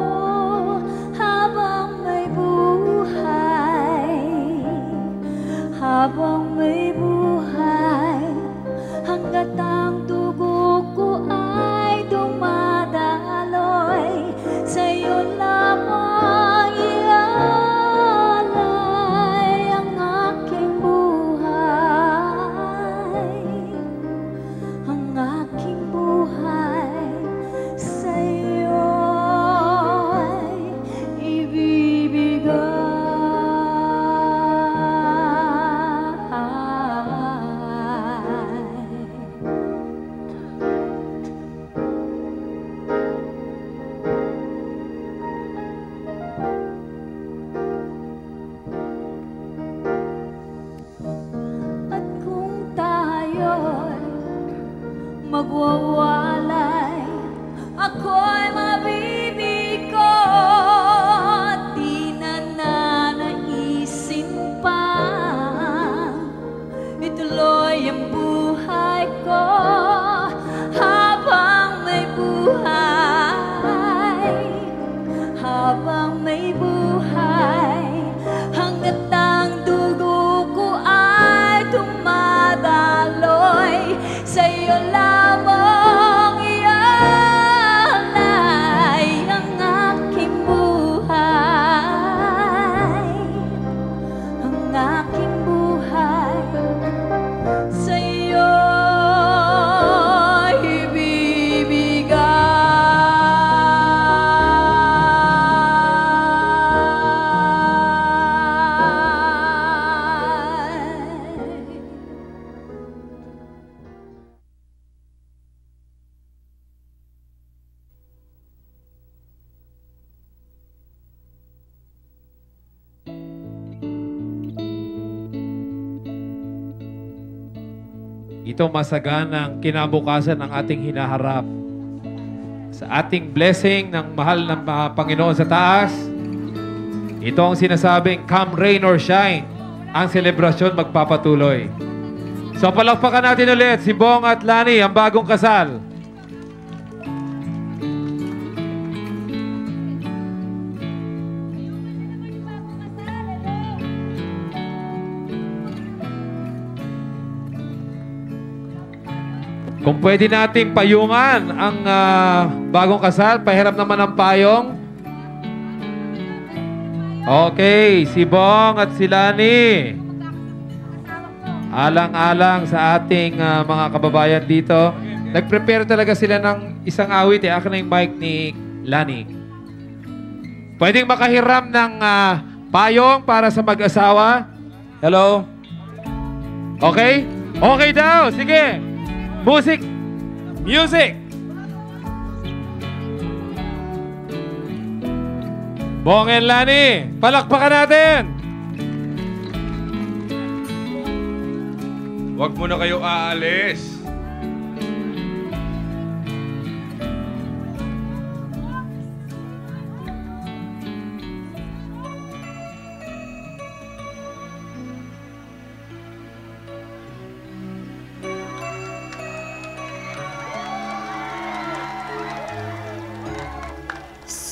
habang may buhay, habang may buhay, hanggat ang dugo ko ay dumadaloy, sa'yo lamang ialay ang aking buhay, ang aking buhay sa'yo'y ibibigay. At kung tayo'y magwawalay, ako'y mabibigo, di na nanaisin pa ituloy ang buhay ko habang may buhay, habang may buhay, hanggat ang dugo ko ay dumadaloy, sa'yo lamang ialay ang aking buhay, ang aking buhay sa'yo ibibigay. ito masaganang kinabukasan ng ating hinaharap. Sa ating blessing ng mahal ng Panginoon sa taas, ito ang sinasabing, come rain or shine, ang selebrasyon magpapatuloy. So palakpakan natin ulit si Bong at Lani, ang bagong kasal. Kung pwede nating payungan ang bagong kasal, pahiram naman ng payong. Okay, si Bong at si Lani. Alang-alang sa ating mga kababayan dito. Nag-prepare talaga sila ng isang awit. Akin na yung mic ni Lani. Pwedeng makahiram ng payong para sa mag-asawa. Hello? Okay? Okay daw. Sige. Music! Music! Bong and Lani, palakpakan natin! Huwag mo na kayo aalis.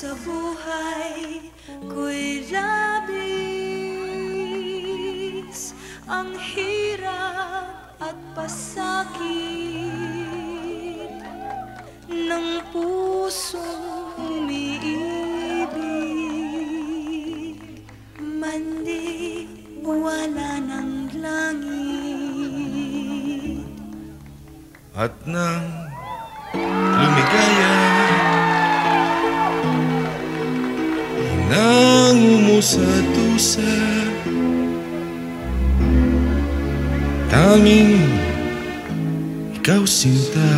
Sa buhay ko'y labis ang hirap at pasakit ng pusong umiibig, mandi wala ng langit. At nang lumigaya, nangumusa-tusa, tanging ikaw sinta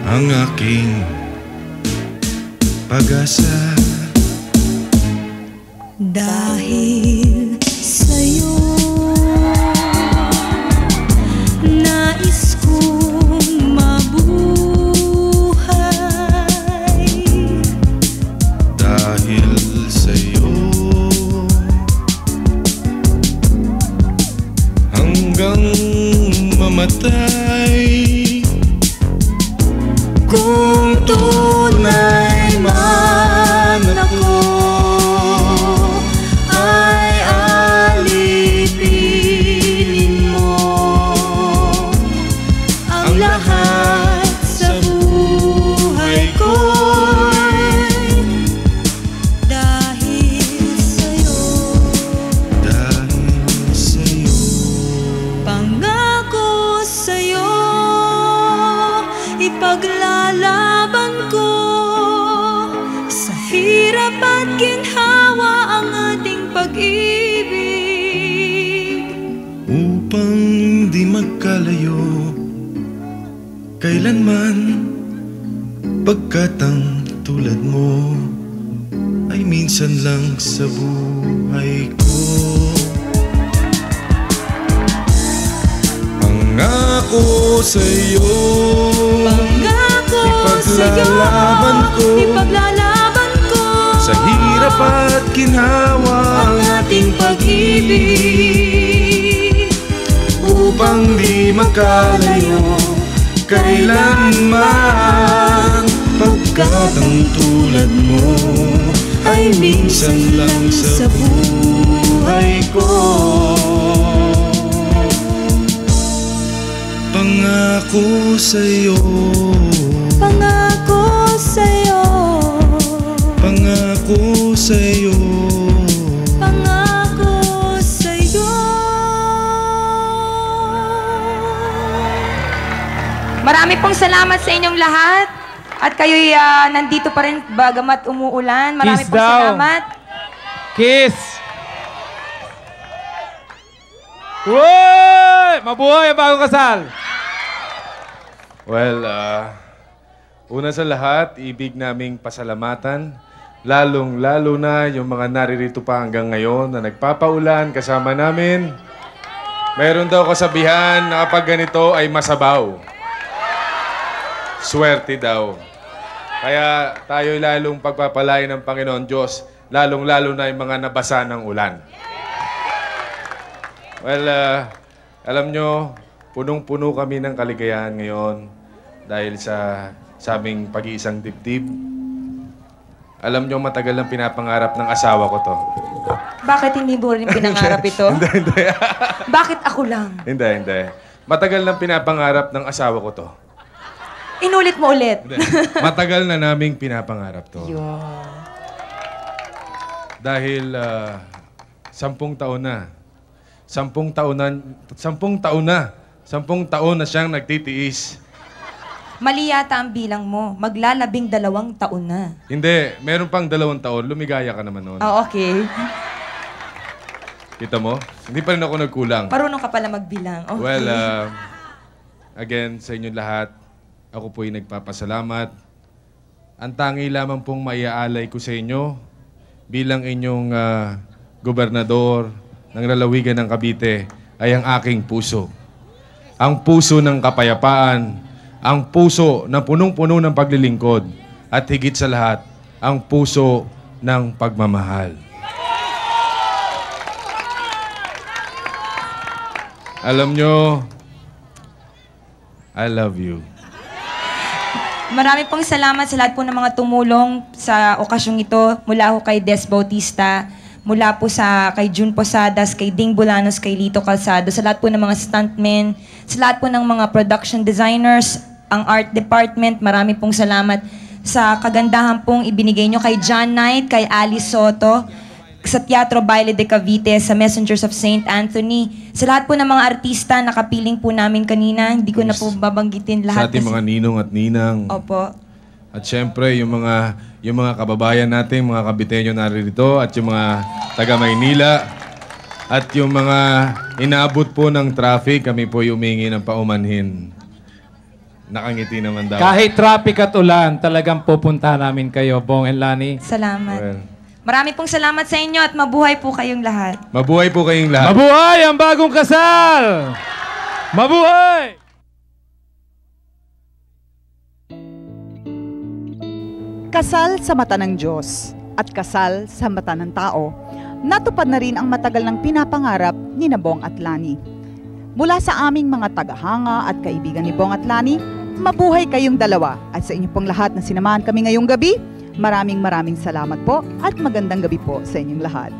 ang aking pag-asa. Dahil sa'yo nais kong mabuhay. Dahil sa'yo hanggang mamatay. Kung tunay man ako ay alipinin mo ang lahat sa buhay ko'y dahil sa'yo. Dahil sa'yo Pangako sa'yo, ipaglalaban ko sa hirap at ginhawa ang ating pag-ibig. upang di magkalayo kailanman, pagkat ang tulad mo ay minsan lang sa buhay ko. Pangako sa'yo, Pangako sa'yo, ipaglalaban ko sa hirap at ginhawa ang ating pag-ibig, upang di magkalayo kailanman, pagkat ang tulad mo ay minsan lang sa buhay ko. Pangako sa'yo, pangako sa'yo, pangako sa'yo, pangako sa'yo. Marami pong salamat sa inyong lahat. At kayo'y nandito pa rin bagamat umuulan. Marami Kiss pong daw. salamat. Kiss! Uy! Mabuhay ang bagong kasal! Well, una sa lahat, ibig naming pasalamatan, lalong-lalo na yung mga naririto pa hanggang ngayon na nagpapaulan kasama namin. Mayroon daw kasabihan na kapag ganito ay masabaw. Swerte daw. Kaya tayo lalong pagpapalain ng Panginoon Diyos, lalong-lalo na yung mga nabasa ng ulan. Well, alam nyo, punong-puno kami ng kaligayahan ngayon dahil sa aming pag-iisang dibdib. Alam nyo, matagal nang pinapangarap ng asawa ko to. Bakit hindi mo rin pinangarap ito? Hindi. Bakit ako lang? Hindi. Matagal nang pinapangarap ng asawa ko to. Inulit mo ulit. Hindi. Matagal na naming pinapangarap to. Yun. Dahil 10 taon na. 10 taon na siyang nagtitiis. Mali yata ang bilang mo. Maglalabing 2 taon na. Hindi, meron pang 2 taon. Lumigaya ka naman noon. Ah, okay. Kita mo? Hindi pa rin ako nagkulang. Marunong ka pala magbilang. Okay. Well, again, sa inyong lahat, ako po'y nagpapasalamat. Ang tangi lamang pong maiaalay ko sa inyo bilang inyong gobernador ng lalawigan ng Cavite ay ang aking puso. Ang puso ng kapayapaan, ang puso na punong-puno ng paglilingkod, at higit sa lahat, ang puso ng pagmamahal. Alam nyo, I love you. Marami pong salamat sa lahat po ng mga tumulong sa okasyong ito. Mula ho kay Des Bautista, mula po kay June Posadas, kay Ding Bulanos, kay Lito Calzado, sa lahat po ng mga stuntmen, sa lahat po ng mga production designers, ang art department, marami pong salamat sa kagandahan pong ibinigay nyo kay John Knight, kay Alice Soto, sa Teatro Baile de Cavite, sa Messengers of St. Anthony, sa lahat po ng mga artista na kapiling po namin kanina, hindi ko na po babanggitin lahat. Sa ating mga ninong at ninang. Opo. At syempre, yung mga kababayan natin, mga Caviteño naririto, at yung mga taga Maynila, at yung mga inaabot po ng traffic, kami po humingi ng paumanhin. Nakangiti naman daw. Kahit traffic at ulan, talagang pupunta namin kayo, Bong and Lani. Salamat. Well, Marami pong salamat sa inyo at mabuhay po kayong lahat. mabuhay po kayong lahat. Mabuhay ang bagong kasal! Mabuhay! Kasal sa mata ng Diyos at kasal sa mata ng tao, natupad na rin ang matagal ng pinapangarap ni Bong at Lani. Mula sa aming mga tagahanga at kaibigan ni Bong at Lani, mabuhay kayong dalawa. At sa inyo pong lahat na sinamahan kami ngayong gabi, maraming salamat po at magandang gabi po sa inyong lahat.